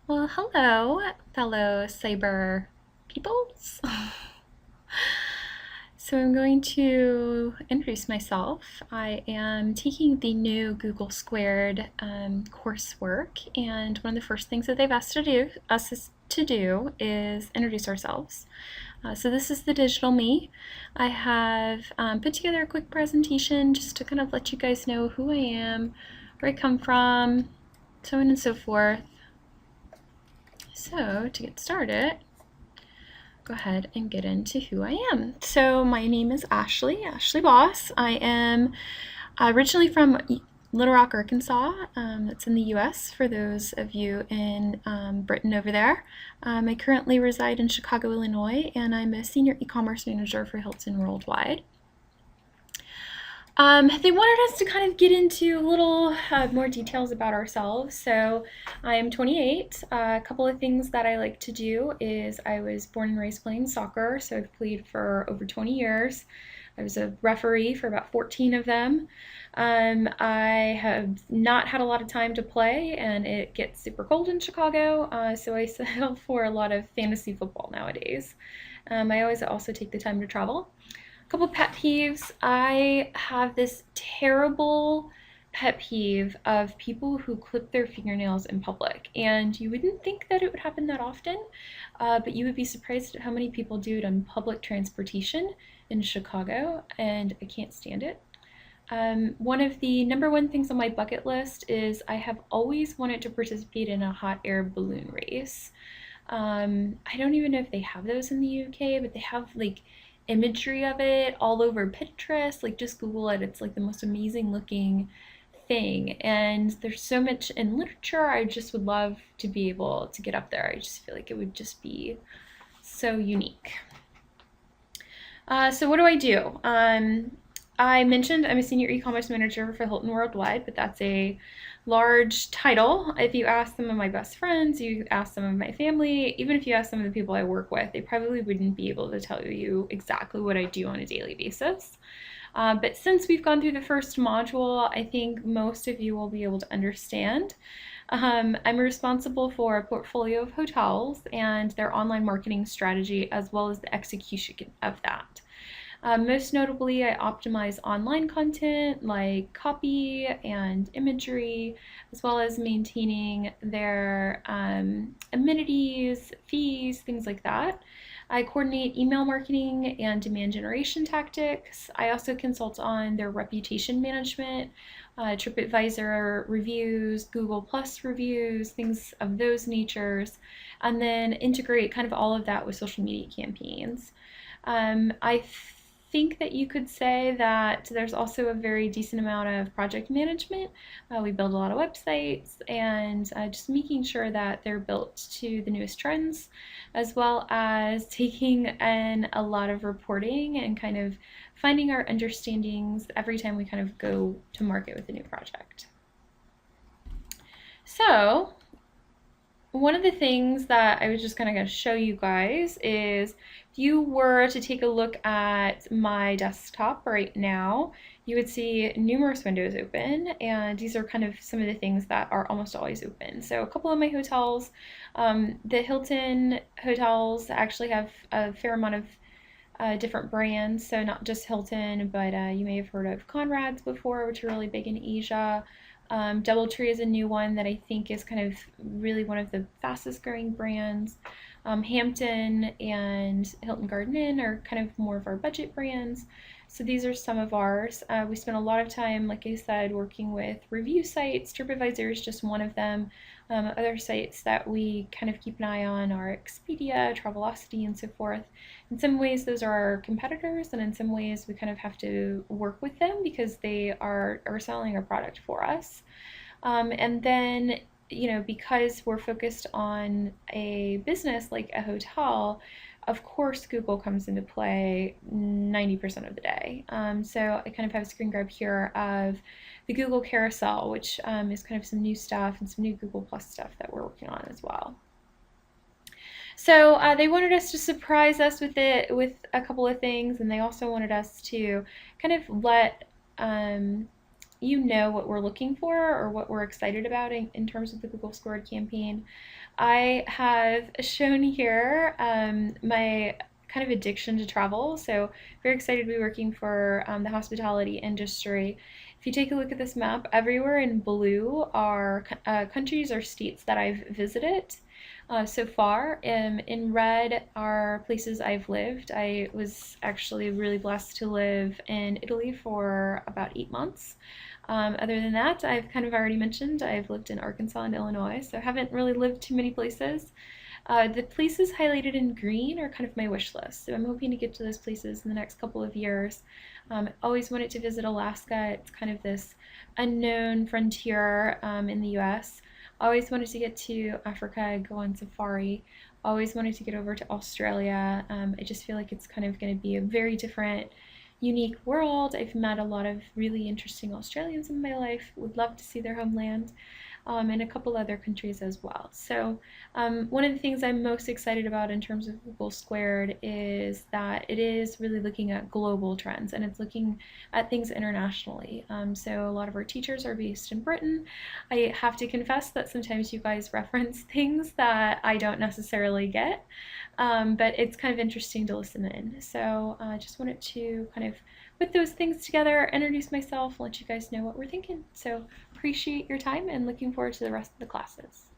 Well, hello, fellow cyber peoples. So, I'm going to introduce myself. I am taking the new Google Squared coursework, and one of the first things that they've asked us to do is introduce ourselves. So, this is the digital me. I have put together a quick presentation just to kind of let you guys know who I am, where I come from, so on and so forth. So, to get started, go ahead and get into who I am. So, my name is Ashley Boss. I am originally from Little Rock, Arkansas. That's in the US for those of you in Britain over there. I currently reside in Chicago, Illinois, and I'm a senior e commerce manager for Hilton Worldwide. They wanted us to kind of get into a little more details about ourselves. So, I am 28. A couple of things that I like to do is I was born and raised playing soccer, so I've played for over 20 years. I was a referee for about 14 of them. I have not had a lot of time to play, and it gets super cold in Chicago, so I settle for a lot of fantasy football nowadays. I always also take the time to travel. Couple pet peeves. I have this terrible pet peeve of people who clip their fingernails in public. And you wouldn't think that it would happen that often, but you would be surprised at how many people do it on public transportation in Chicago, and I can't stand it. One of the number one things on my bucket list is I have always wanted to participate in a hot air balloon race. I don't even know if they have those in the UK, but they have like imagery of it all over Pinterest. Like just Google it. It's like the most amazing looking thing. And there's so much in literature. I just would love to be able to get up there. I just feel like it would just be so unique. So what do I do? I mentioned I'm a senior e-commerce manager for Hilton Worldwide, but that's a large title. If you ask some of my best friends, you ask some of my family, even if you ask some of the people I work with, they probably wouldn't be able to tell you exactly what I do on a daily basis. But since we've gone through the first module, I think most of you will be able to understand. I'm responsible for a portfolio of hotels and their online marketing strategy, as well as the execution of that. Most notably, I optimize online content like copy and imagery, as well as maintaining their amenities, fees, things like that. I coordinate email marketing and demand generation tactics. I also consult on their reputation management, TripAdvisor reviews, Google Plus reviews, things of those natures, and then integrate kind of all of that with social media campaigns. I think that you could say that there's also a very decent amount of project management. We build a lot of websites and just making sure that they're built to the newest trends, as well as taking in a lot of reporting and kind of finding our understandings every time we kind of go to market with a new project. So, one of the things that I was just kind of going to show you guys is if you were to take a look at my desktop right now, you would see numerous windows open, and these are kind of some of the things that are almost always open. So a couple of my hotels, the Hilton hotels actually have a fair amount of different brands, so not just Hilton, but you may have heard of Conrad's before, which are really big in Asia. DoubleTree is a new one that I think is kind of really one of the fastest growing brands. Hampton and Hilton Garden Inn are kind of more of our budget brands. So these are some of ours. We spend a lot of time, like I said, working with review sites. TripAdvisor is just one of them. Other sites that we kind of keep an eye on are Expedia, Travelocity, and so forth. In some ways, those are our competitors, and in some ways, we kind of have to work with them because they are selling a product for us. And then, because we're focused on a business like a hotel, of course, Google comes into play 90% of the day. So I kind of have a screen grab here of the Google Carousel, which is kind of some new stuff and some new Google Plus stuff that we're working on as well. So they wanted us to surprise us with a couple of things, and they also wanted us to kind of let you know what we're looking for or what we're excited about in terms of the Google Squared campaign, I have shown here my kind of addiction to travel. So very excited to be working for the hospitality industry. If you take a look at this map, everywhere in blue are countries or states that I've visited so far. In red are places I've lived. I was actually really blessed to live in Italy for about 8 months. Other than that, I've kind of already mentioned I've lived in Arkansas and Illinois, so I haven't really lived too many places. The places highlighted in green are kind of my wish list, so I'm hoping to get to those places in the next couple of years. Always wanted to visit Alaska. It's kind of this unknown frontier in the US. Always wanted to get to Africa, go on safari. Always wanted to get over to Australia. I just feel like it's kind of going to be a very different, unique world. I've met a lot of really interesting Australians in my life. Would love to see their homeland. And a couple other countries as well. So one of the things I'm most excited about in terms of Google Squared is that it is really looking at global trends and it's looking at things internationally. So a lot of our teachers are based in Britain. I have to confess that sometimes you guys reference things that I don't necessarily get, but it's kind of interesting to listen in. So I just wanted to kind of put those things together, introduce myself, let you guys know what we're thinking. So appreciate your time and looking forward to the rest of the classes.